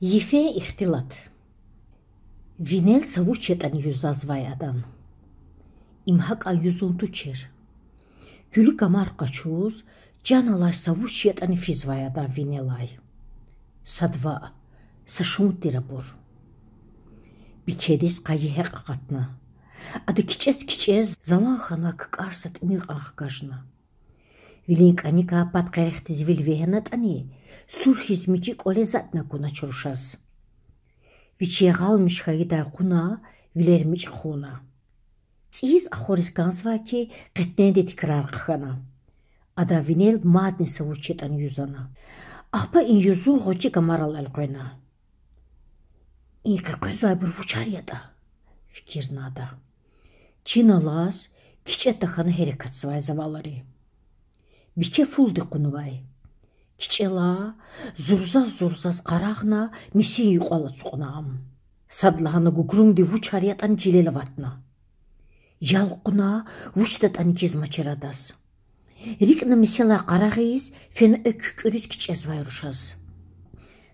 Ефе ихтилат. Винел савучетан юзазваядан. Имхак аюзунту чер. Гүлі камарқа чуз, жаналай савучетан физваядан винелай. Садва, сашумтира бур. Бикедис қайыхек ағатна. Ады кичез залан хана кыкарсат мир ағқажна. Вилинк аника пат қайрехтіз вилвехенат ани, сур хизмичик олезатна куна чуршаз. Вичеғалмиш хайдай куна, вилермич хуна. Циз ахорис ганзваки қетненде тикрар қхана. Ада винел мадни савучетан юзана. Ахпа ин юзу ғочи камарал алқойна. Ин қақойзай бір вучарияда. Fikirnada. Çinalas kiçetta xana herekatsvay zavalari. Bike fuldi qunvay. Kiçela zurzaz qaraqna misin yuqala tsuqnam. Sadlahana gugrumdi vuçariyatan cilelavatna. Yalquna vuçdatan cizmaçiradas. Rikna misela qarağis fen öküküriz kiçezvay ruşaz.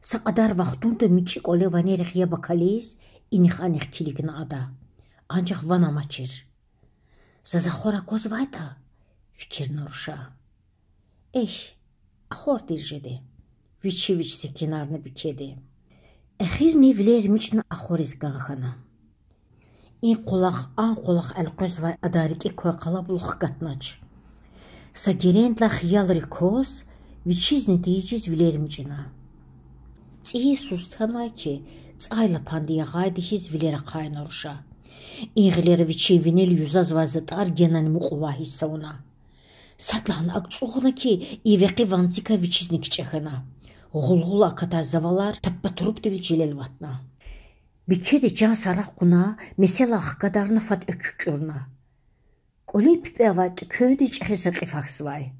Saqadar vaxtunda miçik olevanerixya bakalis inixanex kiligna ada. Ancaq vana maçir. Zazaxora kozvayta fikirna ruşa. Axor dirjedi. Viçi sekinarni bikedi. Əxir nevlermiçna axoriz ganxana. İn an qolaq alqozvay adariki koy qalabuluq qatnaç. Sagirendla xiyal rikoz viçizni deyicis vilermiçna. Циисустанвай ки цайла пандия гайди хиз вилера қайна руша. Инғилера вичи винел юзазвазат аргенан муқува хиссауна. Сатлан акцуғна ки ивеқи ванцика вичизник чехана. Ғулғул аката завалар таппа турупты вилчилел ватна. Бикеде жан сарақ құна месела аққадарна фат өкүкүрна. Коли пипевайт көді чехеса қифақсвай.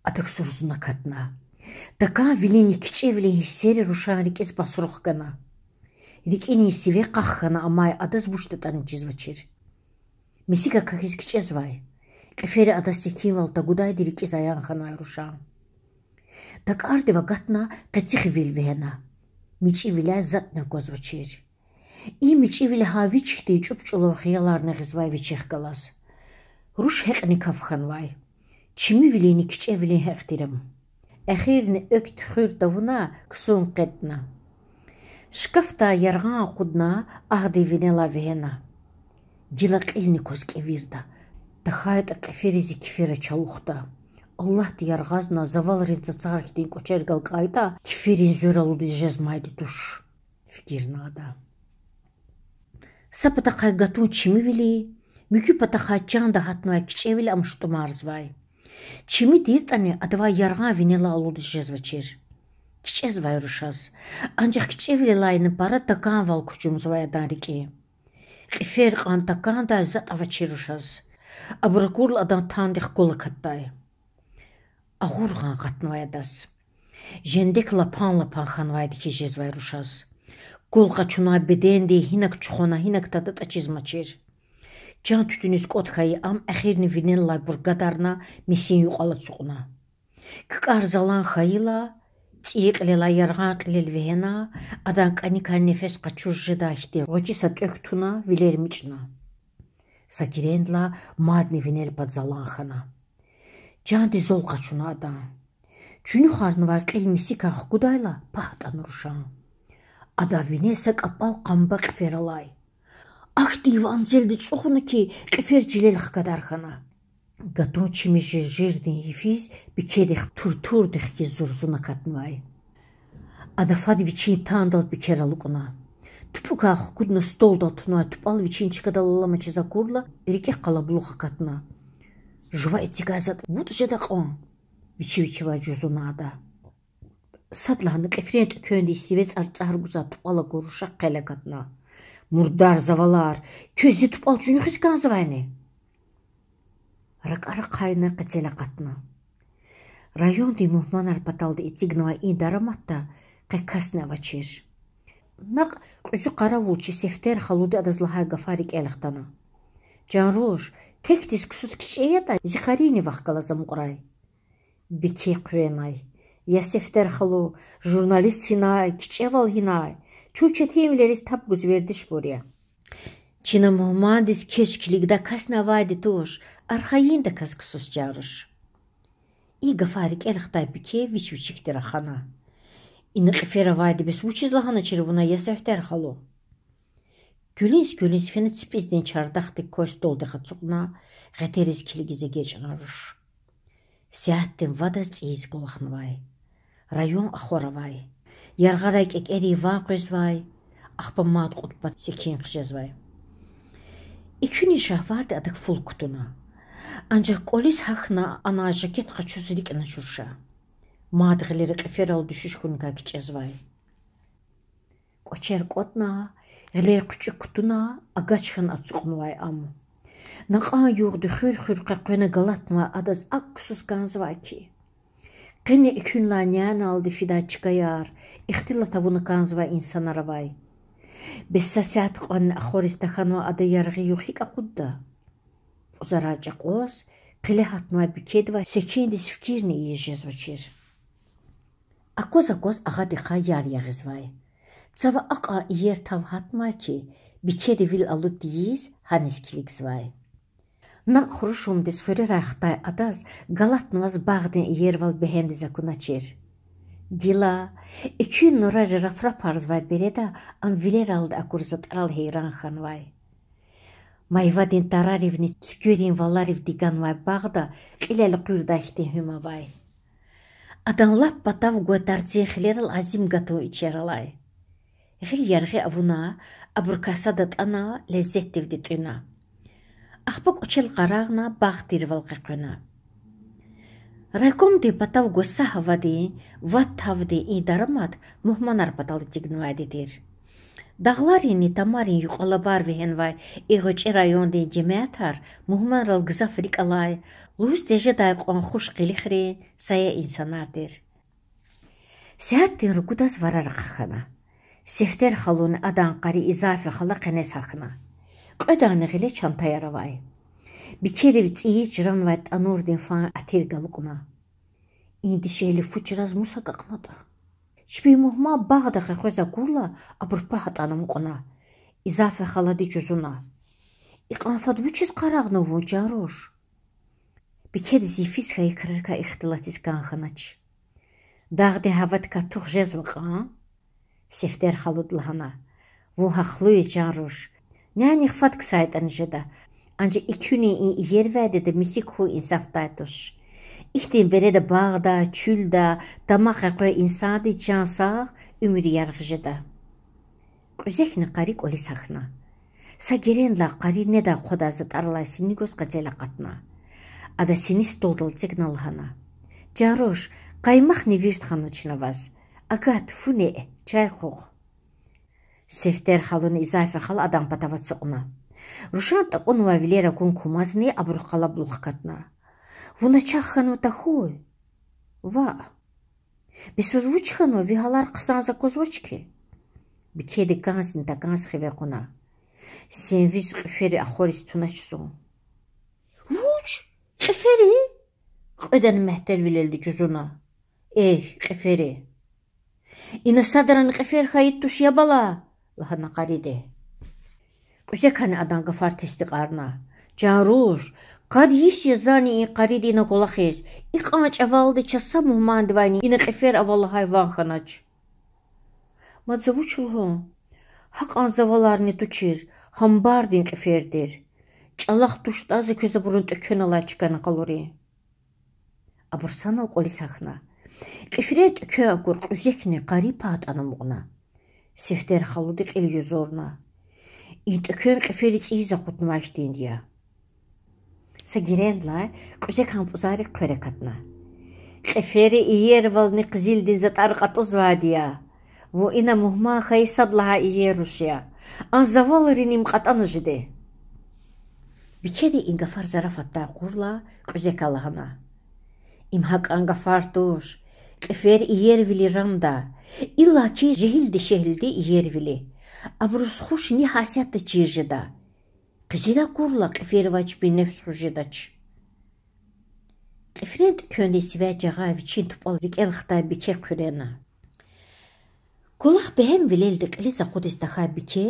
Атық сурзуна катна. Така вилини кичевли хиссери рушан рикес басрухкана. Рикини сиве қақхана амай адас буштатан чизвачир. Мисика какис кичезвай. Кефери адас секивал тагудайди рикес аянханай рушан. Так ардева гатна кацихи вилвена. Мичи виля затна козвачир. И мичи виля хавичхти чупчуло хияларны гизвай вичих галас. Руш хеқни кафханвай. Чими вилини кичевли хеқтирам. Әхирни өкт хуртавуна ксун қетна. Шкафта ярған қудна ағди винела вена. Дилақ илни көзге вирда. Тахайт қеферизи кефера чалуқта. Аллахты ярғазна завал ринцацархтин көчергал қайда кеферин зөр алуды жазмайды душ. Fikirnada. Сапата қайгатун чими вили, мүкі пата қайчанда хатнвай кичевили амшту марзвай. Чими диртани адва ярған винела алуды жазвачир. Кичезвай рушаз. Анчақ кичевили лайны пара такан вал күчумзваядан рике. Қифер қан такан да зат авачир рушаз. Абракурл адам тандих кола каттай. Ағурған қатнваядас. Жендек лапан ханвайды ки жазвай рушаз. Колға чуна беденде хинак чухона хинак тадат ачизмачир. Can tütünüz qotxayı am əxirni vinellay burgadarna mesin yuqala çuquna. Kıqarzalan xayıla, циqlela yarğan qilel vehena, adan qanika nefes qaçurjida işte, qoçisa töktuna vilermiçna. Sakirendla madni vinel padzalan xana. Can dizol qaçuna adan. Çünü xarnıva qilmisi qax qudayla pahtan ruşan. Ada vinelsa qapal qamba qiferalay. Ахти Иван зельди цухна ки қефержилелх кадархана. Гатон чими жирдин ефиз бикедех турдех ки зурзуна катнвай. Адафад вичин тандал бикералукна. Тупука хукудна столда туна тупал вичин чикадаллама чизакурла рике қалабулуха катна. Жува этигазат вуд жедақон. Вичи-вичива жузуна ада. Садлаханы қефрент көнді сивец арцаргуза тупала горуша қеле катна. Murdar zavalar, közü tupal cünü xiskan zavayni. Rakara qayna qatela qatna. Rayon di muhman alpataldi itignava indaramatta qekkasna vachir. Naq qüzü qara vulçi sefter xaludi adazlahay gafarik eliqtana. Canroş, tek diskusuz kişiye da zikharini vaxqalaza muqray. Biki qrenay. Я Сефтер халу, журналист хинай, кичевал хинай. Чучет химлерис тапгуз вердиш буря. Чина мухмандис кешкилигда касна вайди туш, архаинда касксус жаруш. И гафарик эрхтай бике вичвичиктера хана. Ины қифера вайди бес вучизлахана чирвуна я Сефтер халу. Гүлінс фенет спизден чардахтик көз долдыға цуғна, ғатеріз келгізе гечінаруш. Сяттен вадас цейіз голахнывай. Район ахоравай. Ярғарайк эк эри вақөзвай. Ахпаммад құтпат секен қыжазвай. Икүні шахварды адық фул кутуна. Анжақ қолис хақна ана жакет қачузырик ана чурша. Мадғылері қиферал düşüş күнға кичазвай. Қочер қотна, ғылер құчы кутуна агачхан ацуқнывай аму. Нақан юғды хүр қақуына галатнва адаз аққысыз ганзвай ки. Қыны икүнла нян алды фидачка яр, ихтила тавуны ганзвай инсанаравай. Бессасят қан ахористаханва ада ярғы юхик ақудда. Зараджақ оз, қылы хатнва бикедва секендис фкирни ежезвачир. Акоз ағадиқа яр яғызвай. Цава аqa iyer tav hatma ki bikedi vil alu diyiz hanis kilikzvay. Naq xuruşum des xure raxtay adaz galatnvaz bağdin iyer val behendi zakunachir. Gila, iki nora rafra parzvay bereda am viler aldı akurzat aral heyran xanvay. Mayvadin tararivni tükürin valariv diganvay bağda ileli qürda ihtin hümavay. Adanlap batav gotartsin xileral azim gato içeralay. Ғил ярғы авуна, абуркасадат ана леззет девдетуна. Ахпак учел қарағна бағ дирвал қақуна. Райком де батав госа хавади, ват тавди и дарамат мухманар баталы тигнуайди дир. Дағларини тамарин юқалабар вехенвай иғочи район де джемиатар мухманрал гзафрик алай, луз деже дайқон хуш қилихри сая инсанар дир. Сяттин рукудас варар қақана. Сефтер халун адан қари изафи хала қанес хақына. Қөдағны ғиле чанта яравай. Бикедев цiyi жыранвайт анурдин фан атиргалуқна. Инди шейли фучраз муса қақнада. Шпи мухма бағда қақоза гурла абурпа хатанамуқна. Изафи хала ди чузуна. Иқанфад вучиз қарағны ву жаруш. Бикед зифис хай қырырка ихтилатис ганханач. Дағдин хаватка тух жезваqa. Сефтер халудлахана. Ву хахлуи жаруш. Няних фатк сайтан жеда. Анжа икүни иер вәдеді мисик ху инсафтайтуш. Ихтин береді бағда, чүлда, тамақ қой инсады жансақ үмірі ярғы жеда. Үзекні қарик оли сақна. Сагеренла қари неда қодазыт аралай сini göz қачайла қатна. Ада сini столдал сигналхана. Жаруш, қаймақ не виртханычна ваз. Агат фуне чай қоқ. Сефтер халуны изафи хал адам патават соқна. Рушан такон вавилера кун кумазни абурқала блухкатна. Вуна чаххану тахуй. Ва. Бесвозвучхану вигалар қсан за козвочки. Бикеди гансни та ганс хивекуна. Сен виз қифери ахорис туначсу. Вуч, қифери? Қөден мәхтер вилелди жузуна. Эй, қифери. Ина садаран қифер хайиттуш ябала. Лахана қариде. Кузеканы адан ғафар тести қарна. Жаруш, қад ес язани ин қариде ина қолахес. Иқанач авалды часа мухмандывайни ина қифер авалы хайван ханач. Мадзавучулху. Хақ анзаваларни тучир. Хамбардин қифердер. Чалақ туштазы көзі бұрын төкен алай чиканы қалури. Абурсанал қоли сақна. Қифрет кө акур үзекне қари паат анамуғна. Сефтер халудик ил юзорна. Инт көн қифери циза қутнвайштин дия. Сагирендлай кузек хампузари көрекатна. Қифери иервални қзилдин затар қатузвадия. Во ина мухма хайсадлаха иерушия. Анзавалыриним қатаны жиде. Бикеди ингафар зарафатта қурла кузек алахана. Имхак ангafартуш, қифер иервили рамда, илла ки жехилди шехилди иервили, абрус хуш ни хасятта чижеда, қизира курла қифер вачби нефс хужедач. Qifrent köndesi və cağa viçin tupal rikəl xtay bikə kürena. Kolaq bəhem vileldi qilisa qudistəxa bikə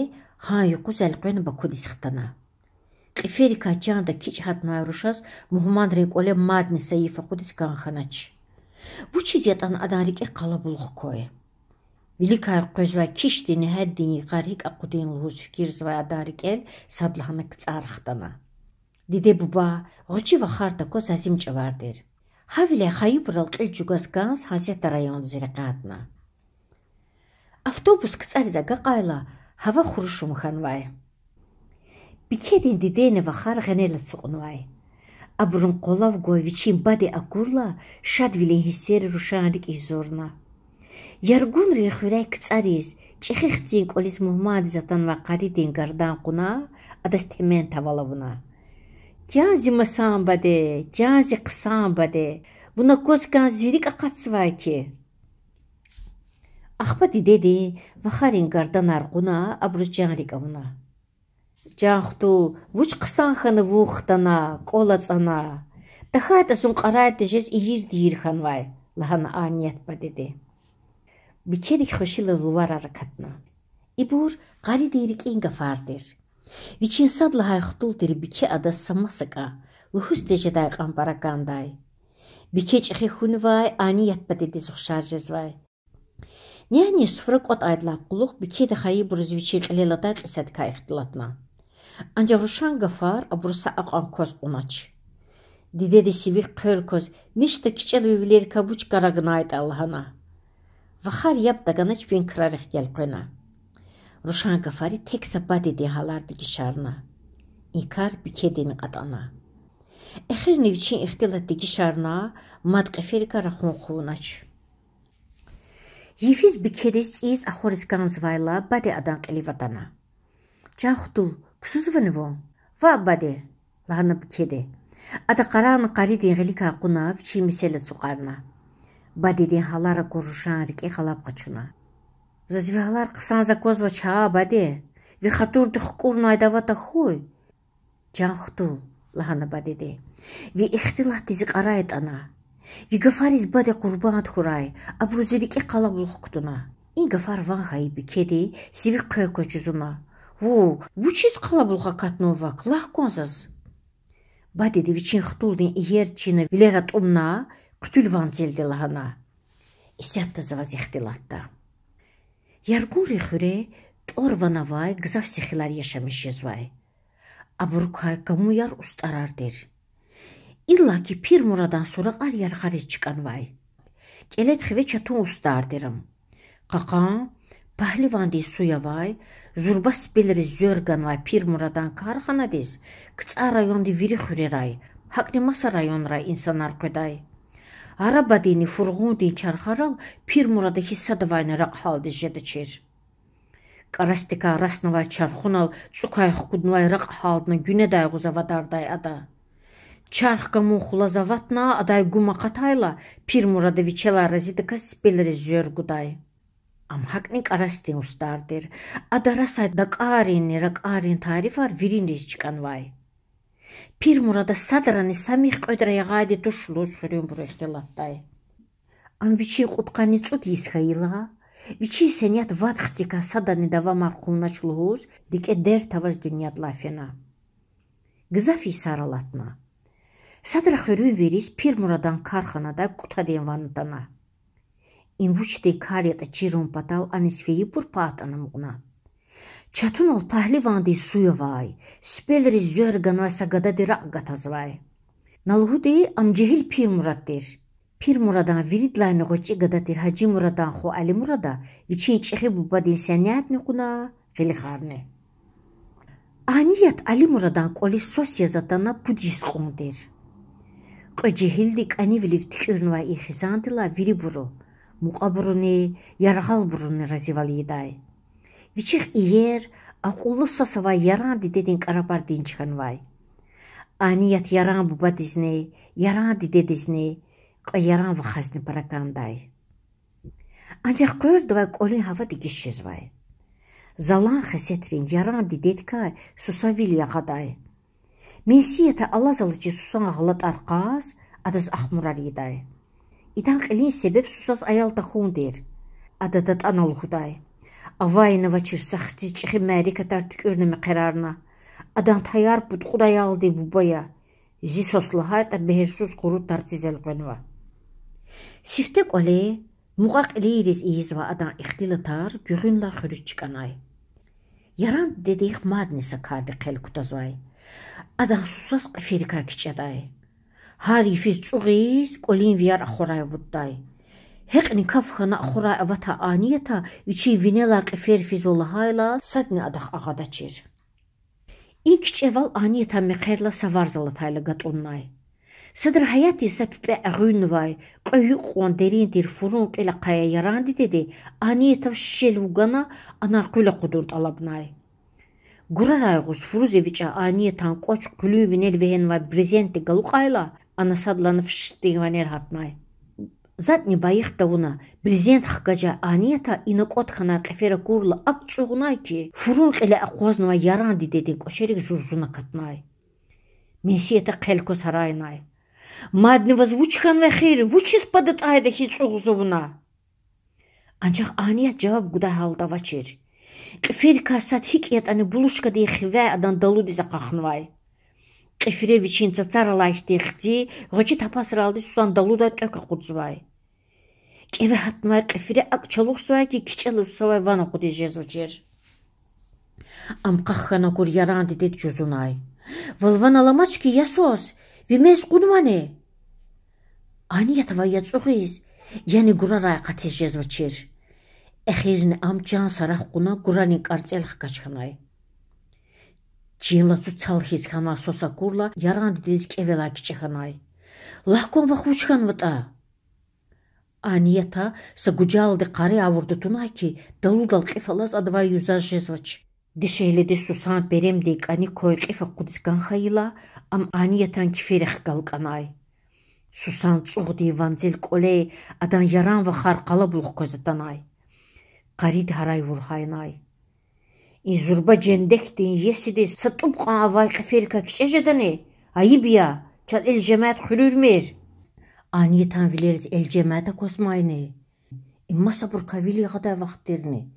han yuquz əlqön ba kudisxtana. Qifrika canda kiç hatma ruşas muhman renk ole madni sayıfa qudiskan xanaç. Bu çizyatan adan rikə qalabuluq koy. Velikay qözva kişdini həddini qarhik aqudin luhus fikir zva adan rikəl sadlahana qıtsarıxtana. Dide buba, g'uchi va xarta kos azimcha vardir. Havile xayibral qilchugaz gans hazeta rayon zirqatna. Avtobus qitsariza gaqayla hava xurushum xanvay. Bikedin didene va xar g'anela suqnvay. Abrun qolav goy vichin bade akurla shadvilin hisseri rushanrik izorna. Yargun rixuray qitsariz chixixtsin qolis muhammad zatan va qaridin gardan quna adast hemen tavalavuna. Canzi masan bade, canzi qısan bade. Buna kozkan zirik aqatsvay ki. Axbadi dedi, vaxarin gardan arquna abruz canrik avuna. Canxtul, vuç qısan xanı vuxtana, qolatsana. Taxayta sun qarayta jes iyiz deyir xanvay. Lahana aniyet badedi. Bikedik xoşila luvar arakatna. İbur qari deyirik inga fardir. Viçin sadla hayxtuldir bike ada samasaka, luhus dejeday qamparakanday. Bike çixi xunvay aniyet badedi zuxşarjezvay. Niyani sufra qot aydla quluq bike de xayi buruz viçin qileladay qisadka ixtilatna. Ancak ruşan gafar abrusa aqan koz unaç. Dide de sivik qör koz nişta kiçel üvileri kabuç qaragınaydı Allahana. Vaxar yap da ganaç bin kırarıq gel qoyna. Ruşan gafari tek sabah dediği halardı gişarına. İnkar bikedeni qatana. Əxir nevçin ixtilatdı gişarına mad qiferi qaraqun qunaç. Yifiz bikedes iz axoriskan zvayla bade adan qilivatana. Canxtul, kusuzvani von. Va bade, lahana bikede. Ada qaranı qaridin gilika quna viçi mesele suqarna. Badedin halara koruşan rike qalab qaçuna. Zazvihalar qısanza kozva çaa bade. Ve xaturdu xukurna davata xoy. Canxtul, lahana badede. Ve ixtilat dizi qarayet ana. Ve gafariz bade qurban xuray. Abruzi rike qalabul xuktuna. İn gafar van xayi bikedi sivik qör koçuzuna. Bu çiz qalabul xakatnovak lah konzaz. Badede viçin xtuldin iyer çina vilerat umna. Qtül vanzeldi lahana. İsyatta zavaz ixtilatta. Yargun rixure tor vanavay gzav sixilar yaşamış yazvay. Aburukay kamuyar ustarardir. İlla ki pir muradan sonra ar yarxari çıkan vay. Kelet xive çatun ustardirim. Qaqan pahlivandi suya vay. Zurbas beleri zörgan vay pir muradan karxana diz. Qıtsa rayondi viri xureray. Haqni masa rayonray insanlar qoday. Arabadini furğundi çarxaral pir murada hissadavayna raq haldi jedeçir. Qarastika rasnavay çarxunal tsukay xukudnvay raq haldına güne dayguzavadarday ada. Çarxka muxulazavatna aday guma qatayla pir murada viçela razidika speleri zörguday. Am haqni qarastin ustardir. Adarasay daqarin raqarin tarifar virindiz çıkanvay. Pir murada sadrani samih qödraya gadi tuşluz xiriyum buru ixtilattay. Am viçi qutqani tsut yisxayila, viçi senyat vadxtika sadani dava marxumnaçluğuz, dike der tavaz dünyat lafena. Gızafi saralatna. Sadra xiriyum veriz pir muradan karxanada qutaden vanıtana. İnvuçde karyata çirun patal anisfeyi bur paatanamğuna. Çatunal pahlivandi suya vay, speleri zörgan ve sagada dira gatazvay. Nalhudi am cehil pir muraddir. Pir muradan viridlayni qoçi gadadir Hacı muradan xo Ali murada, viçin çehi bubadin seniyatni quna gili xarni. Aniyat Ali muradan qolis sos yazatana budis qondir. Qo cehildik ani viliv tikirnva ihizandila viri buru, muqaburuni, yarğal buruni razivaliyiday. Viçik iyer, aqullu sosavay yaran didedin qarapar dinçxanvay. Aniyat yaran buba dizni, yaran dide dizni, yaran vaxazni parakanday. Ancaq qördvay qolin hava digişizvay. Zalan xesetrin yaran didedkay susavil yaxaday. Mensiyete alazalıcı susan ağlat arqaz, adaz axmurar yeday. İdan qilin sebep susas ayalta xun der. Adadat analuhuday. Avayını vaçır saxtiz çıxı məri kadar tükürnümü qərarına. Adam tayar bud quday aldı bubaya. Zi soslahayt ad behersuz quru tartizel qönva. Siftek ole muqaq iliriz izva adam ixtilatar görünla xürüç çıkanay. Yaran dediyik madni sakardı qelkutazvay. Adam susas qifirika kiçaday. Harifiz çuğiz qolin viyar axoray vudday. Heqni kafxana axoray avata aniyata viçi vinela qifirfiz olahayla sadni adaq ağada çir. İlk eval aniyata meqerla savarzalatayla gatonnay. Sadr hayati sapbe ağınvay qoyu qon derindir furunq ila qaya yarandi dedi aniyata şelvugana ana qula qudun talabnay. Gurarayğus Furuzeviça aniyatan qoç kulü vinel vehen va prezenti galuqayla ana sadlanıp ştiğvaner hatnay. Zatni bayıq davuna prezent xqaca aniyata inaqot xana qefera kurla aqçuğunay ki furunq ila aqoznava yarandi dedi qoçerik zurzuna katnay. Mesiyeta qelko saraynay. Madni vazvuçkan ve xeyri vuçis padat ayda hiç uğuzuvuna. Ancak aniyat cevap guday halda vaçir. Qifir kasat hikiyat ani buluşka diye xive adan dalu dize qaxnvay. Qifire viçin tsatsaralay xtixti, gıcı tapasıraldi susan dalu da töka qudzvay. Qeve hatnvay qifire ak çaluq suay ki kiçalı suay vana qudijez vaçir. Am qaxana kur yarandi dedi cüzunay. Vılvan alamaç ki yasos, vimez qudmane. Aniyat vay yatsuğiz, yani guraray qatijez vaçir. Exirini amcan saraq quna quranin qarcelx qaçxanay. Cinla çalxiz xana sosa kurla yarandi diz qevela kiçxanay. Lahkon va xuçxan vata. Aniyata sa gujaldi qari avurdu tunay ki daludal qifalaz advay yüzajez vaç. Dişeyle de susan beremdi qani koy qifa qudiskan xayla am aniyatan kifirix qalqanay. Susan çuğdi vanzel qole adan yaran va xarqala buluq kozatanay. Qarid haray vurhaynay. İzurba cendektin yesidi satıp qan avay qifirika kiçejedani. Ayıb ya, çal el cemaat xülürmir. Aniyetan vileriz el cemaata kosmayni. İmma sabur kavili gada vaxtlerini.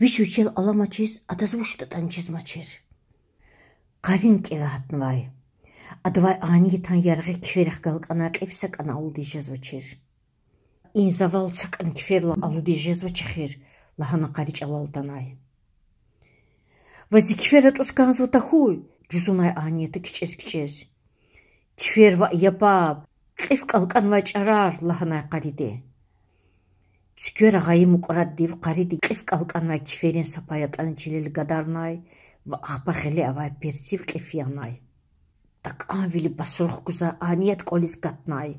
Viş uçel alamaçiz, adazı uçtatan çizmaçir. Qarin qeve hatnvay. Advay aniyetan yargı kifirix qalqana qifsak ana uludijez vaçir. İnzaval sakan kifirla aludijez vaçixir. Lahana qariç alaldanay. Vazi kiferat uskanz vata huy. Cüzunay aniyeti kiçez. Kifer va yapab. Qif qalqan va çarar lahanay qaridi. Tükör ağayı muqrad div qaridi qif qalqan va kiferin sapayatan çilil gadarnay. Va axba xili avay persiv qifiyanay. Tak anvili basruq kuza aniyet qolis gatnay.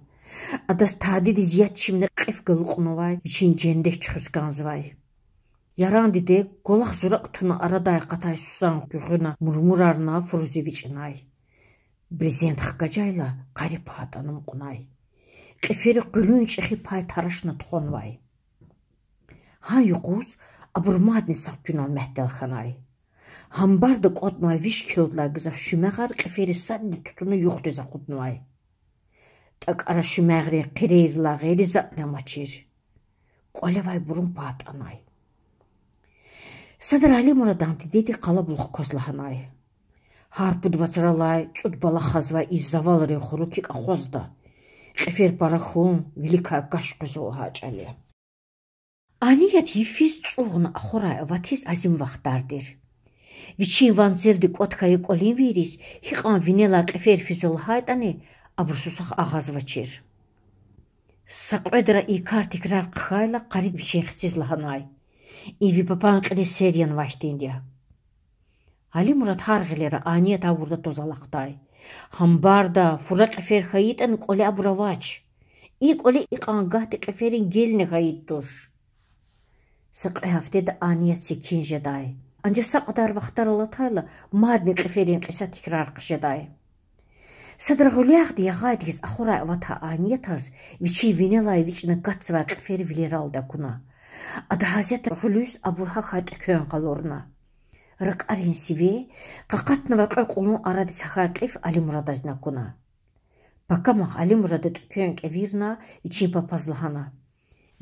Adas tadidi ziyat şimdi qif qalqunvay. Viçin cendek çıxuskanzvay. Yarandi de qolaq zuraq tuna araday qatay susan güğüna murmurarna Furuzeviçinay. Brezent xqacayla qarip hatanım qunay. Qifiri qülünç ixi pay taraşna tuxonvay. Han yuquz aburmadni sakkunan mehdalxanay. Hambarda qotmay viş kilodla qızaf şümeğar qifiri sadni tutunu yuxdu zaqudnvay. Tak ara şümeğri qireyla gayri zatnamaçir. Qolevay burun patanay. Sadr Ali Muradanti dedi qala buluq kozlahanay. Harpud vatsaralay, çud bala xazva izzavalri xuruki qaqozda. Qifir paraxun, vilika qaşqızo haçali. Aniyat hifiz çuğuna axoray vatis azim vaxtardir. Viçin vanzeldi qotkayı qolin viris, hiqan vinela qifir fizol haydani, abursusaq ağaz vaçir. Saqvedra ikar tikrar qxayla qarid viçin xitsiz lahanay. İvi papan qili seriyan vaştindya. Ali Murat hargilere aniyet avurda tozalaqtay. Hambarda furak qifir xayitan qoli aburavaç. İlk oli iqangahti qifirin gelini xayittur. Saqı haftede aniyet sekinjeday. Anca saqadar vaxtar alatayla madni qifirin qisa tikrar qışeday. Sadırğuliyaq diye gaydiz axoray vata aniyetaz viçi vinelay viçna gatsva qifiri vileralda kuna. Adahazet xulüs aburha xayt kön qalorna. Rak arinsive qaqatna va qaqulun aradi saxaqif Ali Muradazna kuna. Покамах Алимурада тükön кеvirна için papazlahana.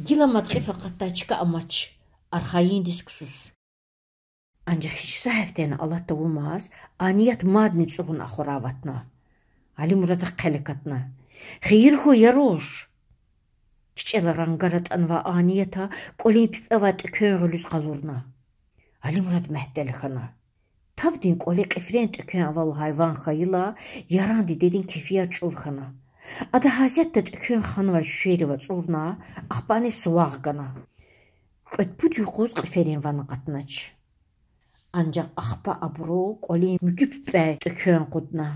Gila matki fakat çıka amaç. Arxayin diskusuz. Ancaq hiç səhəftəni Allah da olmaz, aniyat madni çoğun axoravatna. Alimurada qələkatna. Xeyir xo yaroş. Kiçələr anqaratın və aniyata qolin pipəvat köğülüz qalurna. Alimurad məhdəlixana. Tavdin qoli qifrent kön aval hayvan xayıla, yarandi dedin kefiyar çurxana. Adı hazətdə kön xanva şüyeri və çurna, axbani suvağqana. Ötbüd yuxuz qiferin vanı qatnaç. Ancaq axba abru qoli müküpbə kön qudna.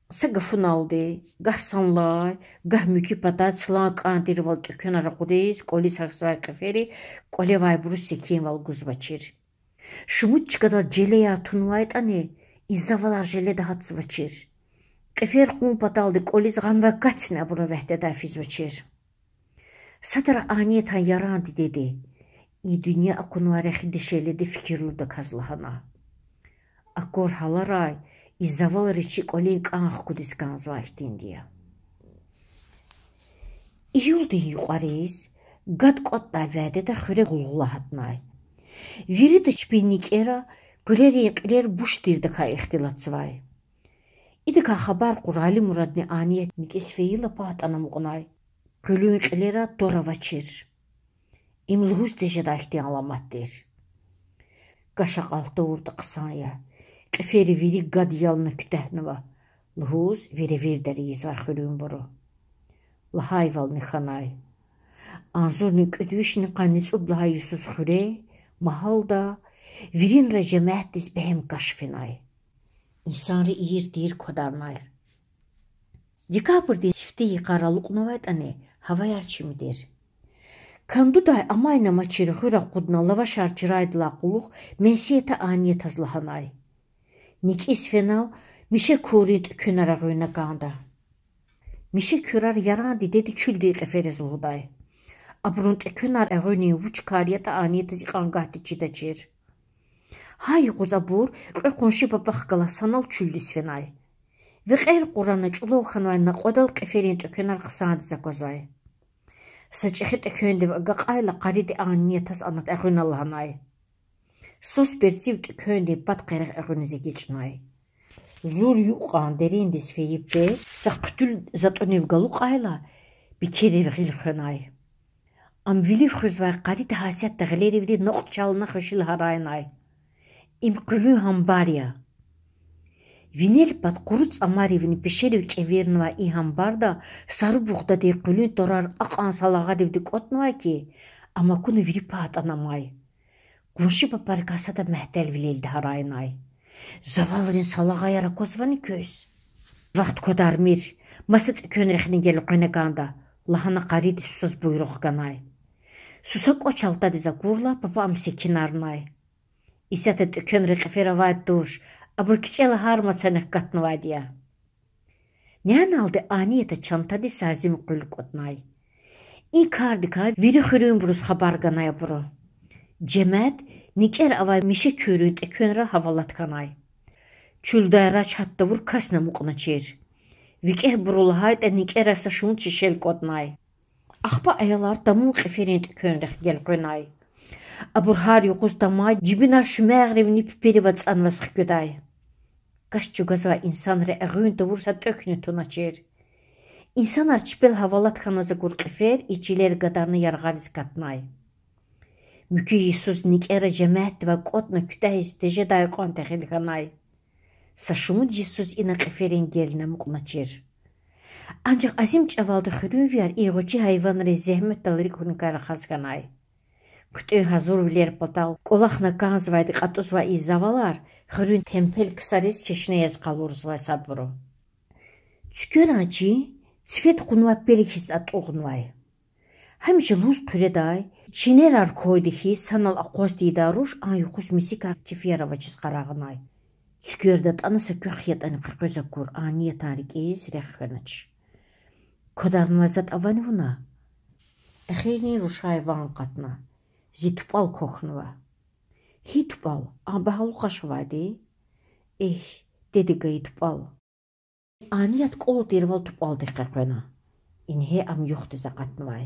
Sagafun aldı, gah sanlay, gah müküpata çılan qandir val kön araqudiz, qoli saxsay qiferi, qoli vayburu sekin val guzbaçir. Шумутчикада желея тунвайтани иззавалар желеда хатсвачир. Кефер кун паталды колиз ганва качна бура вехтеда физвачир. Садра анiyeta yarandı dedi. İ dünya akunvare xidişeledi fikirluda kazlahana. Akor halaray izzaval riçi kolin qanx kudis kanzvahtin diye. İyuldu yuqariz, gad qotda vədə xüre qulğulahatnay. Viri çpinnik era güleri yekler buş dirdi ka ihtilatsvay. İdi ka xabar qurali muradni aniyet nikis feyla pat anamğunay. Gülün yekler'a doravaçir. İmluhuz dejeda ihtiyalamatdir. Qaşaq altı urdu qısanya. Qiferi viri qad yalını kütəhnıva. Luhuz viri virdəriyiz var xülün buru. Lahayval nixanay. Anzurni ködüşni qannic ublaha yusuz xüre. Mahalda virin recemehdis behem kaşfinay. İnsanı iyir dir kodarnay. Dikapırdin sifteyi qaralıqnavayt ane havayar çimidir. Kanduday amayna maçiri hıra qudna lavaşar çıraydıla quluq mensiyete aniyet azlahanay. Nik isfenav mişe kurid künara göyna qanda. Mişe kürar yarandi dedi küldü qeferiz uğday. Abrunt ekünar eğöni vuç kariyata aniyeti ziqangahti çidacir. Hay quzabur qe qonşi babaq qala sanal çüldüs fenay. Ve qeyr qurana çulo xanvayna qodal qeferint ekünar qısand zakozay. Saçıxit ekündi ve qaqayla qaridi aniyetas anat eğön Allah'nay. Sos persivt ekündi bat qeyr eğönize geçnay. Zur yuqan derindis feyipbe saqtül zatonevgalu qayla bikeri vğil xönay. Am vilif xuzvar qarit hasiyat tağlerivdi noq çalına xışıl haraynay. İmqülü hambarya. Vinel pat qurut amarivini pişeriv çevernva i hambarda sarı buğda de qülün torar aqan salağa devdi qotnva ki ama kunu viri pat anamay. Qonşi paparkasada mehtel vileldi haraynay. Zavalrin salağa yara kozvani köz. Vaqt kodarmir. Masat könrexni gel qönekanda. Lahana qarit söz buyruq ganay. Susak oçalta diza kurla papam sekinarnay. İsatet könre qefera vayt duş. Abur kiçela harma çanek katnvadiya. Nyan aldı aniyete çanta di sazim quluk otnay. İn kardika viri xürün buruz xabar ganay buru. Cemet niker avay mişe körünt könre havalat kanay. Çüldayraç hatta vur kasna muqna çir. Vikeh burulahayt niker asa şun çişel qotnay. Axba ayalar tamun qeferint könrek gel qönay. Abur har yuquz tamay cibinar şümeğrevni piperi vatsan vasq göday. Kaş çugazva insanre eğün tavursa töknü tunaçir. İnsanar çipel havalat kanaza gur qefer içiler gadarını yarğariz katnay. Mükü Yisus nikera cemaat ve qotna kütahis teje dayqon texilxanay. Saşumud Yisus ina qeferin geline muqnaçir. Ancak azim çavalda xürün viyar iğoçi hayvanları zehmet dalari kunikara xazganay. Kütü hazur viler patal, qolaqna kanzvaydı qatuzva izzavalar, xürün tempel kısariz çeşine yaz qaluruzvay sadburu. Tükürançi, sifet qunva pelikis at oğunvay. Hamiçe luz püreday, çinerar koydihi sanal aqoz didaruş, an yuquz misika kefiyaravaçiz qarağınay. Tükürdat anasa köxiyat anı qıqıza kur, aniye tarik iz rexanaç. Kodarnvazat avanivuna. Əxeyni ruşay van qatna. Zitupal koxnva. Hitupal, ambahalu qaşvadi. Dedi gayitupal. Aniyat qolu derval tupal diqqəqvena. İnhe am yoxdu zaqatnvay.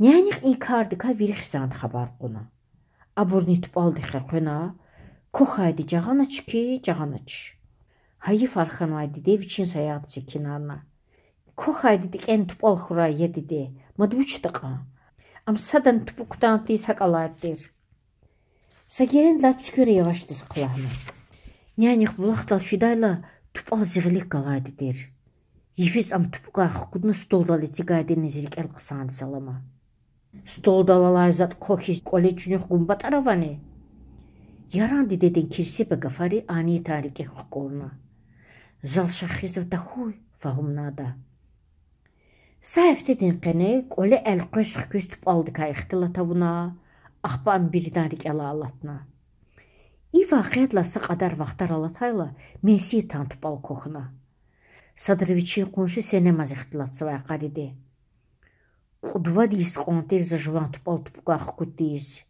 Nyanik inkardika virixsand xabar quna. Aburni tupal diqqəqvena. Koxaydı cağanaç ki cağanaç. Hayı farxanvaydı de viçin sayaqdıcı kinarna. Koxaydı dik en tupal xura yedidi. Madvuç dıqa. Am sadan tupuktan tli sakalaydır. Sagerin la tükürü yavaşdız qılahna. Nyanik bulaqdal fidayla tupal ziğilik qalaydı der. Yifiz am tupuqa xukudna stoldalı tigaydı nezirik el qısandı salama. Stoldalalı zat koxi qole çünük gumbat aravani. Yaran dideden kirsibe gafari ani tarike xuqolna. Zal şaxizv taxuy fahumnada. Saifte qene qole el qısıq köstüp aldı ka ixtilatavuna. Axban biridarik el alatna. İ vaqiyyatla qadar vaxtar alatayla mensi tantıp al koxuna. Sadroviçin qonşu senemaz ixtilatsı vay qaridi. Qudva dis qontir zajvan tupal tupuqa xukut dis.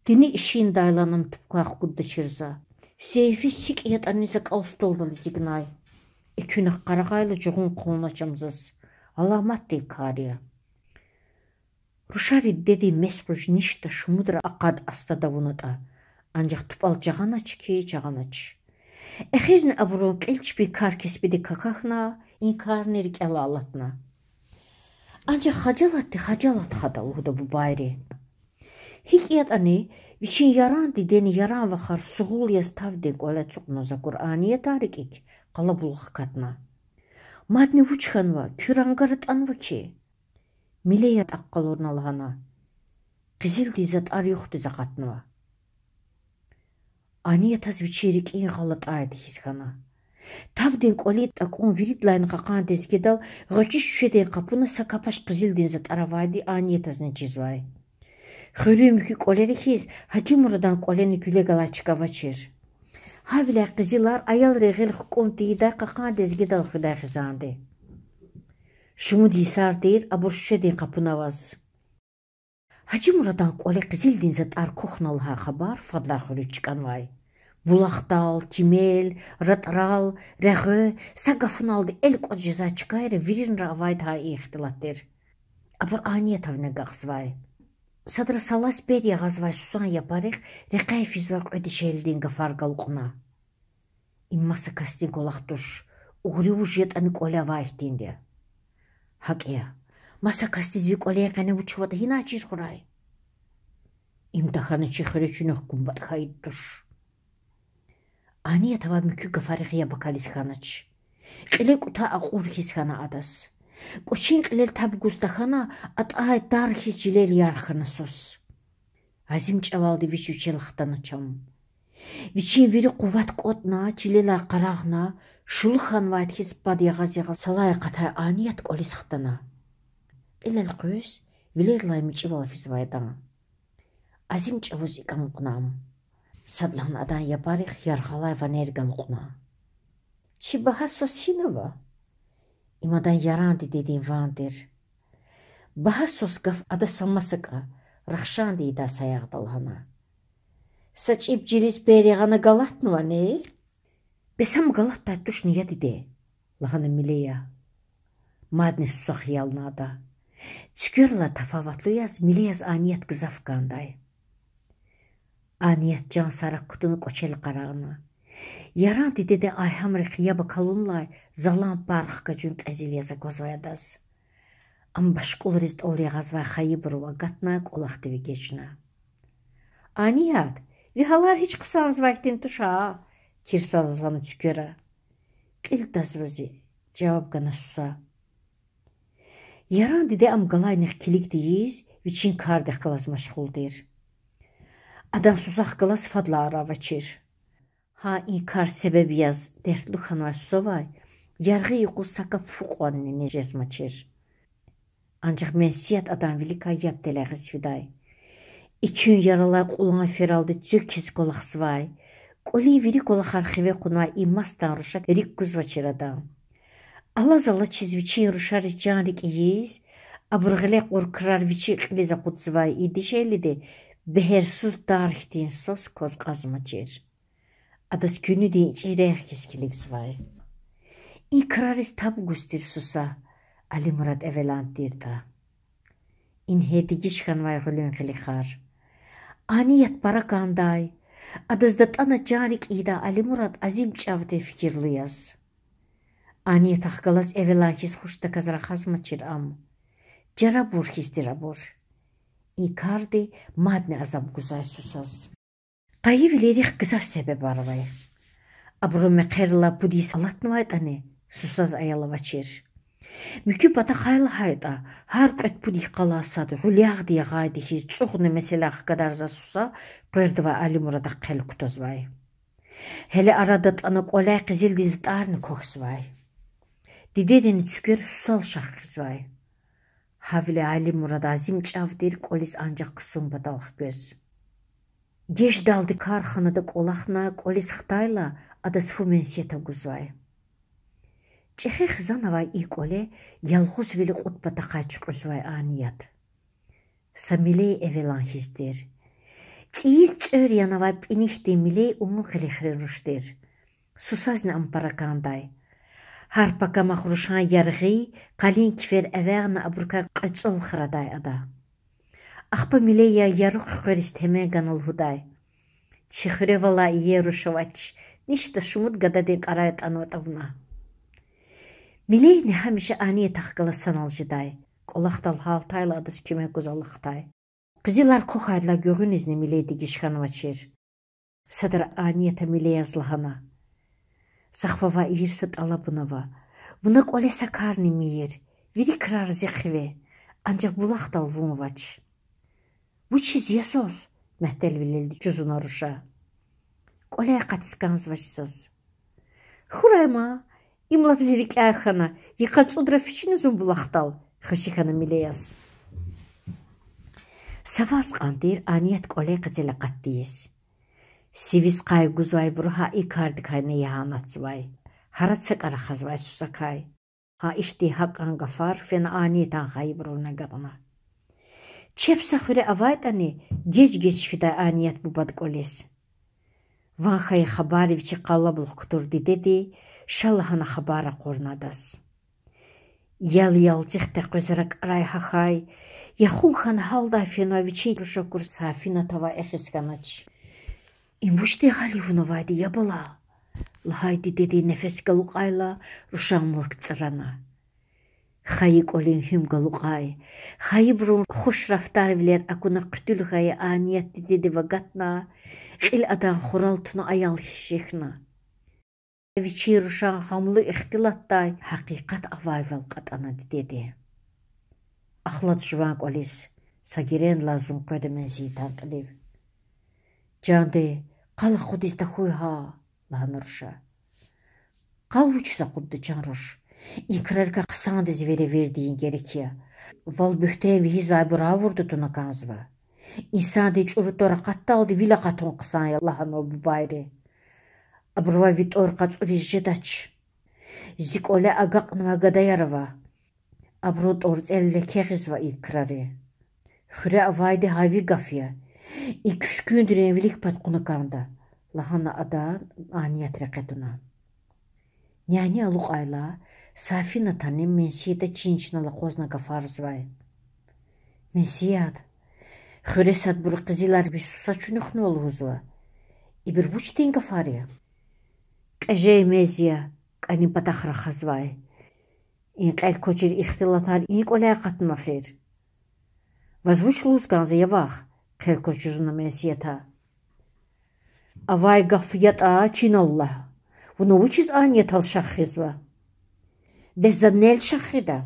Dini işin daylanım tupuqa xukut dışırza. Seyfi sik yat anisa qalstoldalı zignay. İkünaq qaraqayla cuğun qoluna çamzız. Alamat dey kariya. Ruşari dedi mesruj nişta şumudra aqad astada vunata. Ancaq tupal cağanaç ki cağanaç. Exirin aburun qilç bir kar kesbidi kakaqna, inkar nerik el alatna. Ancaq xacalat xadaluda bu bayri. Hikiyat ani, viçin yaran dideni yaran vaxar suğul yaz tavdek ola çuqnoza Kur'aniye tarikik qalabulıq katna. Madni vuçxanva, kürangarat anva ki. Mileyat aqqalorun alğana. Qizil dizat ar yoxdu zaqatnva. Aniyat az viçirik in qalat aydı hizgana. Tavden qoli taqon viridlayn qaqan dezgedal g'achish şüşeden qapuna sakapash qizil dizat aravaydi aniyat azne çizvay. Xürümki qoleri hiz Hacı Muradan qoleni güle galaçka vaçir. Havila qizilar ayal reğil xukumtida qaqan dezgedal xuday xizandi. Şumu disar deyir abur şüşeden qapuna vaz. Hacı Muradan qole qizil dizat ar koxnalha xabar fadla xulu çıkanvay. Bulaqdal, Kimel, Ratral, Rəğö, Saqafın aldı el qod ceza çıkayra virin ravayd ha ixtilatdir. Abur aniyat avne qaqsvay. Sadra salas bed yağazvay susan yaparıq, rəqay fizvaq ödişeldin qafarqal quna. İmmasa kastin qolaqduş, uğri ujet anı qola vayhdindi. Haqiya, masa kasti zik olaya qane uçvada hina açir xuray. İmtahanı çıxırı çünük qumbat xayidduş. Aniyat ava mükü qafariqiya bakalis xanaç. Qile quta aqur his xana adas. Qoçin qilel tab gustaxana atay dar his cilel yarxana sos. Azim çavaldi viç üçel xtana çam. Viçin viri quvat qotna, cilela qarağna, şul xanvayt his bad yağaz yağaz salay qatay aniyat qolis xtana. Qilel qüz, vilerlay miçival fizvaydan. Azim çavuz ikan qunam. Sadlan adan yaparıq yarğalay vanergal quna. Çi baha sosinava? İmadan yarandi dediğin vandir. Baha sos gaf ada samasıqa, rıxşan deyda sayaqdalhana. Saç ipcilis beriğana galatnıva ne? Besam galat tattuş niye dide? Lahana mileya. Madne susaq yalnada. Tükürla tafavatlı yaz, mileyaz aniyat qızafqanday. Aniyat can saraq kutunu qoçel qarağına. Yaran didede ayhamrıq yaba kalunlay zalan barıqqa cün qəzil yaza qozvayadaz. Am başqul rizd ol yağazvay xayibırva qatnay qolaq devi geçna. Aniyat, vihalar hiç qısanız vaktin tuş ha, kirsalızvanı tüküra. Qil dazvazi, cevap qana susa. Yaran dide am qalayniq kilik deyiz, viçin kardıq qılaz maşğul deyir. Adam susaq qılaz fadla arava çir. Ha inkar sebebi yaz dertlu xanvay susavay, yarğı yuqu saka fuqvanni necezma çir. Ancaq mensiyat adam vilika yap deleğiz fiday. İkün yaralay quluna feraldı cökiz qolaqsvay. Qolin viri qolaq arxive qunvay imastan ruşak rik quzva çir adam. Alazala çizviçin ruşari canrik iyiz, aburğile qorkırar viçi qiliza qutsvay idişeli de behersuz darihtin sos koz qazma çir. Adas günü de içireyək kiskilik svay. İn kraris tabu gustir susa. Ali Murat evelantirta. İn hedigişkan vay gülün khilikhar. Aniyet barakanday. Adızdat ana carik ida Ali Murat azim çavde fikirluyaz. Aniyet ahgalas evelankis huşta kazra khazmaçir am. Jarabur histirabur. İkardi madne azam guzay susaz. Qayı vilerih kızaf sebep arvay. Abru meqerla budis alatnuvayt ane susaz ayalavaçir. Mükü bata xaylı hayda har qet pudi qalasadı guliyaq diye qaydi hiç çoğunu mesela kadarza susa qırdıva Ali Murad'a qel kutazvay. Hele aradat ana qolay qizil dizitarını koksvay. Didedini tükür susal şaqqızvay. Havle Ali Murad azim çavdir qolis ancak kısım badalıq göz. Geç daldı karxanada qolaqna qolis xtayla adasfu mensiyeta guzvay. Çexe xizanavay ikole yalğuz veli qutbata qaçqızvay aniyat. Samiley evelan hizdir. Çiyiz çör yanavay pinihdi miley umu qilixri ruşdir. Susazne amparakanday. Harpaka maxruşan yargı qalin kifer evağna abruka qaçol xraday ada. Axpa mileya yarıq qırist hemen ganal huday. Çixre vala iye ruşavaç. Nişta şumut gadadin qarayat anvatavna. Miley ne hamişe aniye taxqala sanalcıday. Qolaqdal haltayla adız küme güzallıqtay. Qızilar koxayla göğün izni miley digişkanvaçir. Sadar aniyeta miley yazlahana. Saxvava irsat alabınava. Vuna qolesa karni miyir. Viri kırar zikhive. Ancak bulaqdal vunuvaç. Bu çiz yasos. Mehtel vilildi cüzuna ruşa. Qolaya qatiskanzvaçsız. Hurayma. İmlap zirik ayxana. Yıqaç udra fiçinizun bulaqdal. Xışikana mileyaz. Savars qandir aniyet qolaya qatila qattiyiz. Sivis qay guzvay bruha ikardik hayne yahanatsvay. Haratsak araxazvay susakay. Ha işti haqqan gafar fena aniyetan xayi bruna gabana. Çepsa xure avaytani geç fiday aniyet bu badqoles. Van xayi xabarivçi qallabul quturdi dedi. Şallahana xabara qornadas. Yal cixte qözrak aray haxay. Yaxun xan halda fenoviçi ruşokur safina tava exiskanaç. İmvuşti hali hunavaydi yabala. Lahaydi dedi nefes galuqayla ruşan murk tsarana. Xayi qolin hüm galuqay. Xayi brun xush raftar viler akuna qütül xayi aniyet dedi vagatna. Qil adan xural tuna ayal hişikhna. Viçi ruşan hamlu ixtilattay haqiqat avayval qatana dedi. Axlat jvan qolis sagiren lazum qede mensi taqliv. Cande qal xudis taxuha lanurşa. Qal uçsa quddu canruş. İkrarka qısan diz verdiğin gerekiyor. Val bühten vihizay bura vurdu tuna kanzva. İnsan de çurutora qattaldı vila qaton qısan Allah'ın o bu bayri. Abrova vit orqat urizjedaç. Zik ole agaqnva gadayarva. Abrot ortselle kexizva ikrari. Xure avayde havi gafya. İki gündür evlilik patqunakanda. Lahana ada aniyet reketuna. Nyani aluq ayla safina tanem mensiyete çinçina la qozna gafarzvay. Mensiyat. Xure sad bur qizilar visusa çunuxnu olhuzva. İbir buç tin gafariya. Qajay meziya qani pataxra xazvay. İn qel koçir ixtilatar ilk olaya qatma xir. Vazvuç luz ganza yavaq. Qel koçuzuna mensiyata. Avay gafiyat a çinallah. Vuna uçiz aniyet al şaxizva. Bezzadnel şaxida.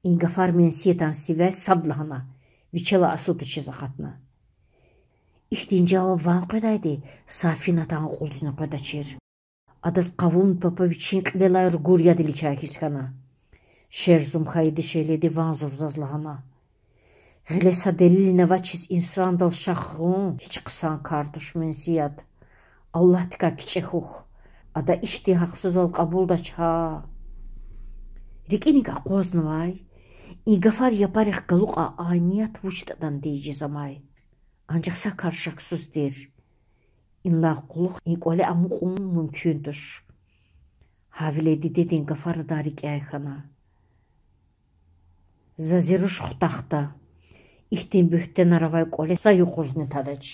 İn gafar mensiyatan sive sadlahana. Viçela asutu çizaqatna. İhtin cevap van qodaydi. Safinatan quldizna qodaçir. Adas qavun papa viçin qlelayr gurya dili çakiskana. Şerzum xaydi şeyledi van zurzazlahana. Gilesa delil nevaçiz insan dal şaxun. Hiç qısan karduş mensiyat. Allah tika kiçehuh. Ada işti haqsız ol qabul da ça. Rikiniga qoznavay. İgafar yaparıq galuqa aniyat vuçtadan deyicizamay. Ancak sakar şaksızdır. İnla quluq iqole amuqum mümkündür. Havile didedin gafar darik ayxana. Zazirush xutaxta. İhtin bühten aravay qole sayuquzne tadaç.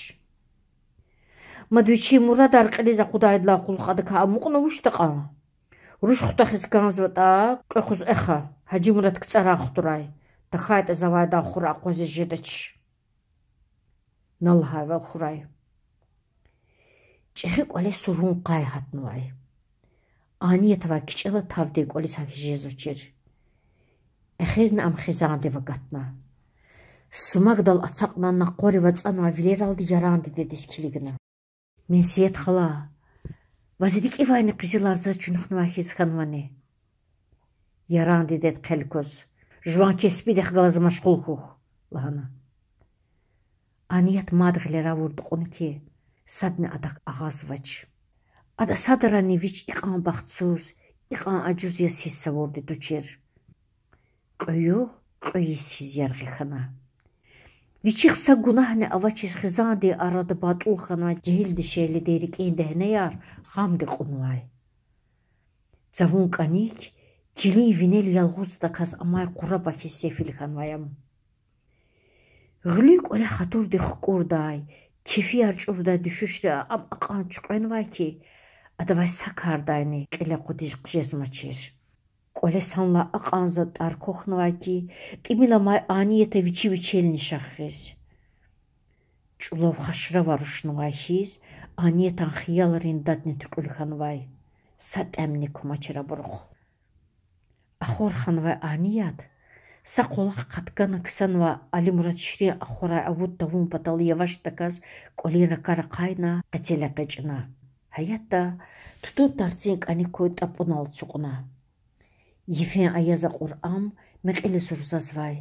Madviçi murad arqiliza Xudayla qulqadı ka muqnumuştaqa. Rush xutaxis ganzvata qequz exa. Haji Murad ktsara xuturay. Taxayt zavayda xura qozi jedaç. Nalha ve xuray. Çexi qole surun qay hatnuvay. Aniyet va kiçela tavde qole sakhi jezvçir. Exirin am xizande va gatna. Sumagdal atsaqna naqori va tsana vileraldi yarandi dediskiligina. Mensiyet xala. Vazidik ivayni qizilarza çunuxnva xizxanvani. Yarandi ded qelkoz. Jvan kesbi de xgalaz maşgul xux. Lahana. Aniyet madğilera vurdu qonu ki sadni adak ağaz vaç. Ada sadarani viç iqan baxtsuz, iqan acuz ya sissa vurdu duçer. Qoyu, qoyi siz yargı xana. Viçiqsa gunahne avaçis xizandi aradı batul xana cehildi şeyli derik indehne yar xamdi qunvay. Zavun qanik cili vinel yalğuz da kaz amay qura bakhi sefil xanvayam. Gülük öyle xatur di xurday, kefi arçurda düşüşre am aqan çuqenvay ki adavay sakardayni qile qodiş qjezmaçir. Qole sanla aqanza dar koxnvay ki qimilamay aniyete viçelni şaxres. Çulov xaşra varuşnvay hiz aniyetan xiyalrin dadni tuqulxanvay. Satemni kumaçira burq. Axor xanvay aniyat Saqolaq qatkana ksanva Ali Murad Shri axora avud davun patali yavaş takaz qolira qaraqayna qatela qachna. Hayatta tutu tartsin qani koy tapunal çuqna. Yifen ayaza Qur'an meqili surzazvay.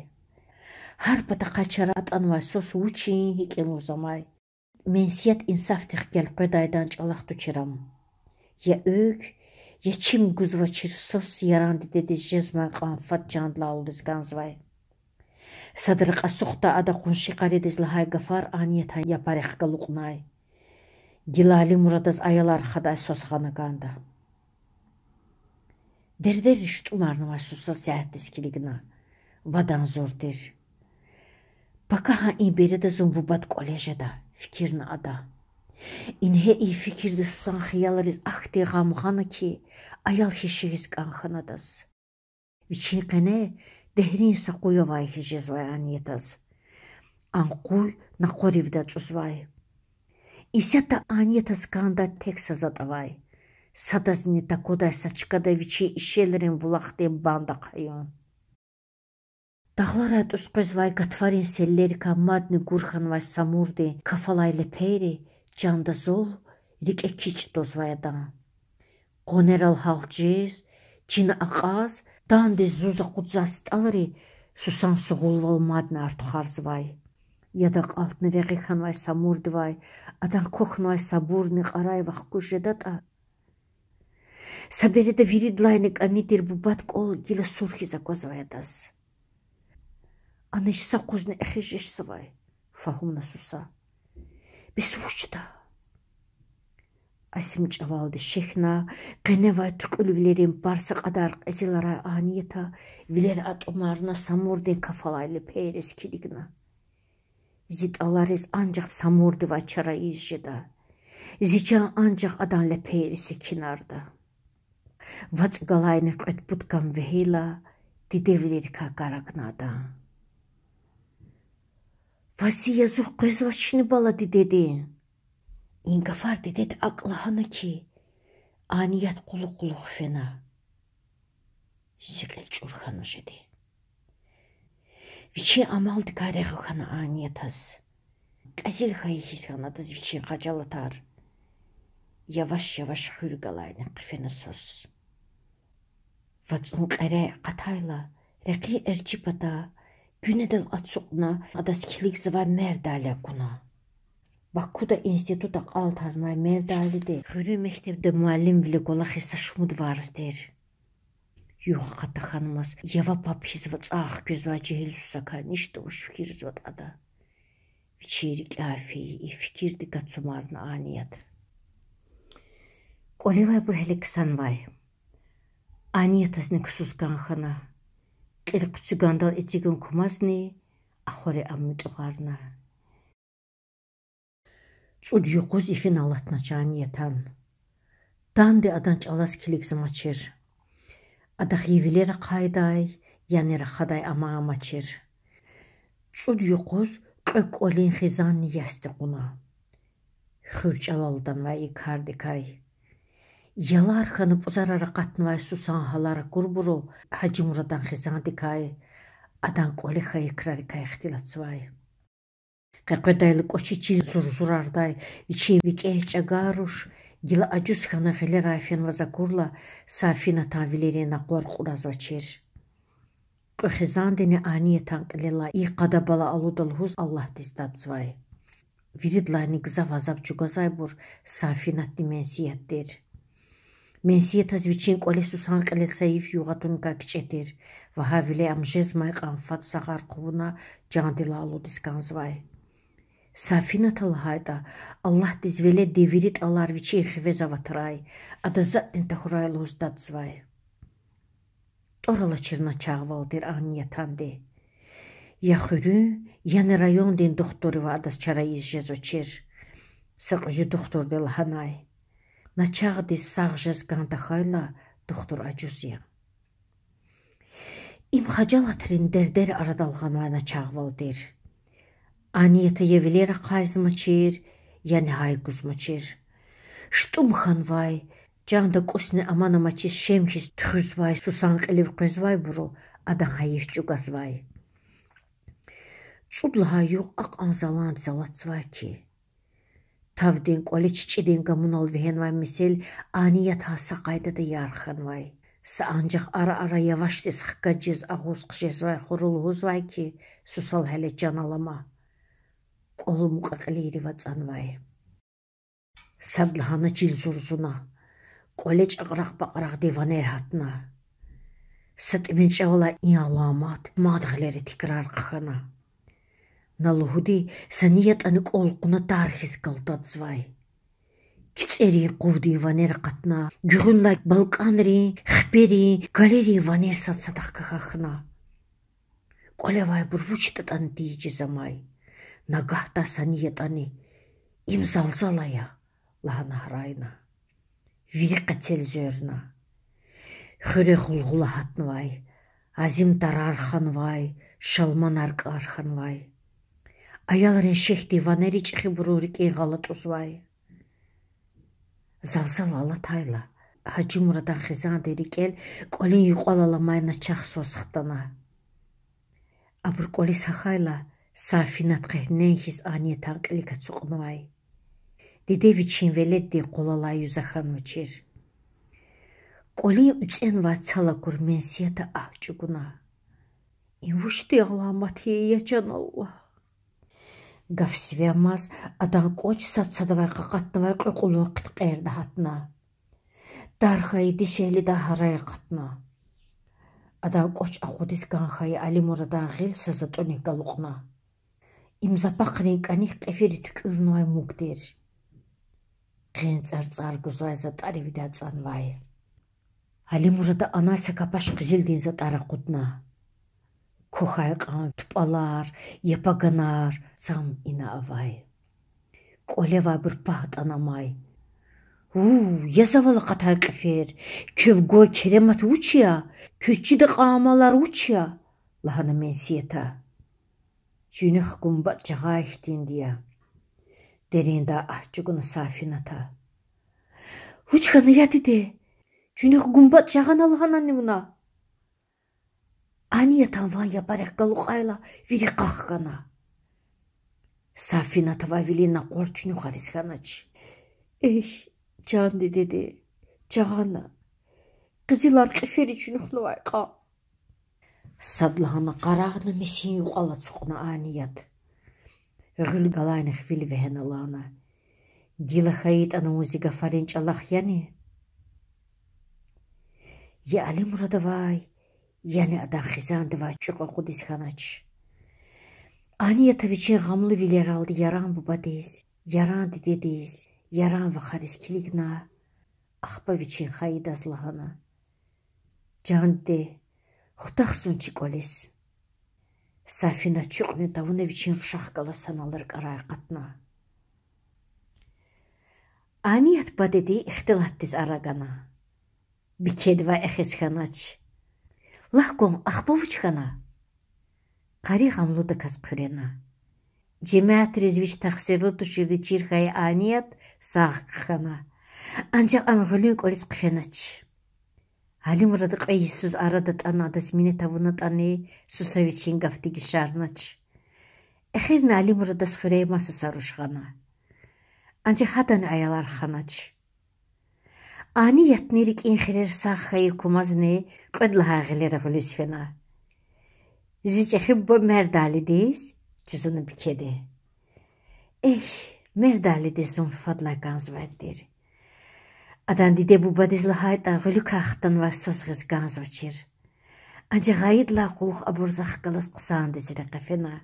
Har pata qachara atanvay sos uchi hikenu zamay. Mensiyat insaf tixgel qodaydan çalaq tuchiram. Ya ök Ya çim guzvaçir sos yarandi dedi jezma qanfat candla ulduz ganzvay. Sadrqa suqta ada qunshi qaridiz lahay gafar aniyetan yaparix qaluqnay. Gilali Muradaz ayalar xaday sos xana ganda. Derder iştumarnı var susa səhdiskiligina. Vadan zordir. Baka ha iberi de zumbubat kolejada fikirni ada. İnhe iyi fikirdi susan xiyalariz ahti gamxana ki ayal hişigiz qanxanadas. Viçin qene dehrin sa qoyavay hijez vay aniyetas. Anquy naqorivda tsuzvay. İsata aniyetas qanda tek sazatavay. Sadazni takoday saçkada viçi işelerin bulaqden banda qayon. Dağlara tusqizvay gatvarin selleri kamadni gurxan vay samurdi kafalayla peyri Canda zol, rik ekiç dozvayadan. Qoneral halciz, cina aqaz, dandi zuza qudzas talari, susan suğulval madni artuxarzvay. Yadaq altni veqixanvay samurdvay, adan koxnvay saburni qaray vaqkujedata. Saberi de viridlaynik anidir bubat qol gila surxiza qozvayadas. Anish saquzni exijishsvay, fahumna susa. Bisvuçda. Asim çavaldı şehna, qenevay tuqulvilerin barsa qadar qesilara aniyeta, viler atomarna samurdin kafalaylı peyres kiligna. Zit alariz ancak samurdi va çara izjeda. Zican ancak adanle peyresi kinarda. Vac galayni qet butkam vehila, didevleri ka qaraknada. Vasi yazıq qezvaçini bala didedi. İngafar didedi aqlahana ki, aniyat quluq fena. Siqel çurxana jedi. Viçi amal dikareği xana aniyatas. Qazil xayi hizxanadas viçi qacalatar. Yavaş yavaş hürgalayni qifena sos. Vatsun qere qatayla, reqi ercipata, Günedel atsuqna adaskilik zvar merdale kuna. Bakkuda instituta qaltarmay merdali de. Xürü mektebde muallim vile gola xisa şumud varzdir. Yuh qata xanmas. Yava pap hizvat ah gözva cehil susaka. Nişte uş fikir zvat ada. Viçerik afi fikirdi gatsumarna aniyat. Qolevay burhelik sanvay. Аниятасны ксусканхана. Киркцугандал этигун кумазни ахоре аммитугарна. Цуд юқуз ифин алатнача аниятан. Данде адан чалас киликсамачир. Адах евилера қайдай, янера хадай амаамачир. Цуд юқуз қөколин хизанни ястиқуна. Хурчалалдан вай икардикай. Яларханы пузарара қатнвай сусан халара курбуру хажимурадан хизандикай. Адан қолиха икрарикай ихтилацвай. Қақыдайлы кочичил зурзурардай, вичи викечагаруш, гила аджусхана гилера афен вазакурла, сафина тавилерена қорқуразвачир. Қохизандене аниятан қлела и қадабала алудалхуз Аллах диздадзвай. Виридлайни гзавазаб чугазайбур сафинатни менсияттер. Менсиятаз вичин қоли сусан қлел саиф юғатунка кчетер, вахавиле амжезмай қанфат сағар қуна жандила алудисканзвай. Сафинатал хайда Аллах дизвеле девирит алар вичи хвезаватрай, ада заттинта хурайлуз дадзвай. Орала чирна чағвалдир аниятанде. Яхуру, яны райондин дохторива адас чара изжезочир. Сақжи дохтор дел ханай. Начагдис сағжез гандахайла дохтор аджузия. Им хаджалатрин дердер арадалғанвай начағвалдир. Анията евилера қайзмачир, яны хайгузмачир. Штумханвай, жанда кусне аманамачис шемхис тхузвай, сусан қилив қызвай буру, адан хайif чугазвай. Цудлаха юқ ақ анзалан залатзвай ки. Тавдин қоли чичидин гамунал вихенвай мисел, аният хаса қайдада ярханвай. Са анжақ ара-ара яваштис хқаджиз ағуз қжезвай хурулғузвай ки, сусал хәле жаналама. Қолу мұқақылири вацанвай. Садлахана жилзурзуна. Қолеч ағрақ бақырақ диванер хатна. Сатимен чавала ин аламат, мадғылери тикрар қахана. Налухуди саният аны қолқуна тархис қалтадзвай. Кицери қувди ванер қатна, гүғынла балканри, хпери, галери ванер сатсадақ қахахна. Қолевай бұрвучтат аны дейчі замай. Нагахта саният аны им залзалая лахана храйна. Вирика целзерна. Хүре хулгула хатнвай, азим тарарханвай, шалман аркарханвай. Аяларын шехти ванери чихи бурурики ғалатузвай. Залзал ала тайла, хажимурадан хизан дерикел, қолин юқалаламай начах сосықтана. Абур қоли сахайла, сафинат қехнен хиз аниятан қилика цуқнвай. Диде вичин веледди қолалай юзахан мучир. Қоли уценва цалакур менсията ахчугуна. Инвушти аламат хия жаналла. Гавсвямаз адан коч сатсадавай қақаттавай қиқулу қитқерді хатна. Дархай дишели да харай қатна. Адан коч ақудис ганхай алимурадан ғил сазатуни галуқна. Имзапақрин қаних қефери түкірнуай мугдер. Қен цар гузай затари вида цанвай. Алимурада анайса капаш қызилдин затара қутна. Кухай қан тупалар, епаганар, сам ина авай. Қолевай бір пағыт анамай. Язавалы қатай қефер, көвгой керемат учия, көччиді қамалар учия. Лахана менсиета. Жүйніх гумбат жаға ихтин дия. Деринда ахчугуна сафината. Учханы ятиде. Жүйніх гумбат жаған алғананы мұна. Аниятан ван япареккалу қайла вири қаққана. Сафината вавилина қорчыну қарисханач. Жанды деде, жағана. Қызилар қефери чүніхну вайқа. Садлахана қарағына месен юқала цуқна аният. Ғыл галайны хвили вехеналана. Гила хаид ана музика фаринч Аллах яни. Я али мурадавай. Яни адан хизандавай чуqa қудисханач. Аният вичин ғамлы вилер алды яран бубадез. Яран дедез. Яран вахарис килигна. Ахпа вичин хаид азлахана. Candı. Xutaqsun çikolis. Safina çıqını davuna viçin ruşaq qalasan alır qaraya qatna. Aniyat badedi ixtilattiz aragana. Bikedva exisxanaç. Lahqon axbavuçxana. Qari gamluda kas qurena. Cemaat rizviç taxsirli tuşirdi çirxay aniyat sağqxana. Ancaq anğılın qolis qfenaç. Halim orada qayısız arada tanadas mine tavuna tani susaviçin gafti gişarnaç. Exirin halim orada sxurey masa saruşxana. Ancaq hadan ayalar xanaç. Aniyat nirik inxirer sağxayı kumazne qodlaha ğileri gülüsfena. Ziç exibbo merdalidiz cızını bikedi. Merdalidiz fadla ganzvaddir. Adan dide bu badizla hayta gülük axtan va sosğız ganzvaçir. Ancaq gayidla quluq aburzaq qalas qısan dizire qafena.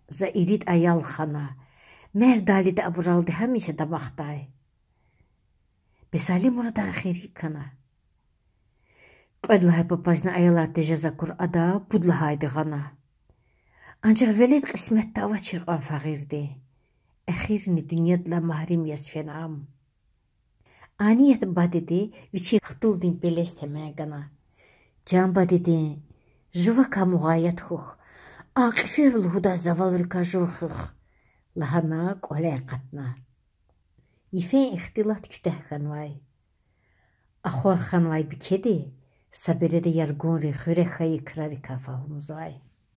Za irit ayal xana. Merdalide aburaldı hemişe dabaqtay. Besalim orada axiri kana. Qodlahay papazna ayalar tejazakur ada budlahaydı gana. Ancaq veled qismette ava çirqan fağirdi. Exirini dünyadla mahrim yasfenam. Aniyet badedi viçi xtıldin belestemeye gana. Can badedi juva kamuğayet xux. Aqifirl huda zavalır kajuxux. Lahana qolay qatna. Yifen ixtilat küteh xanvay. Axor xanvay bikedi. Sabirede yargun re xure xayı krari kafahumuzay.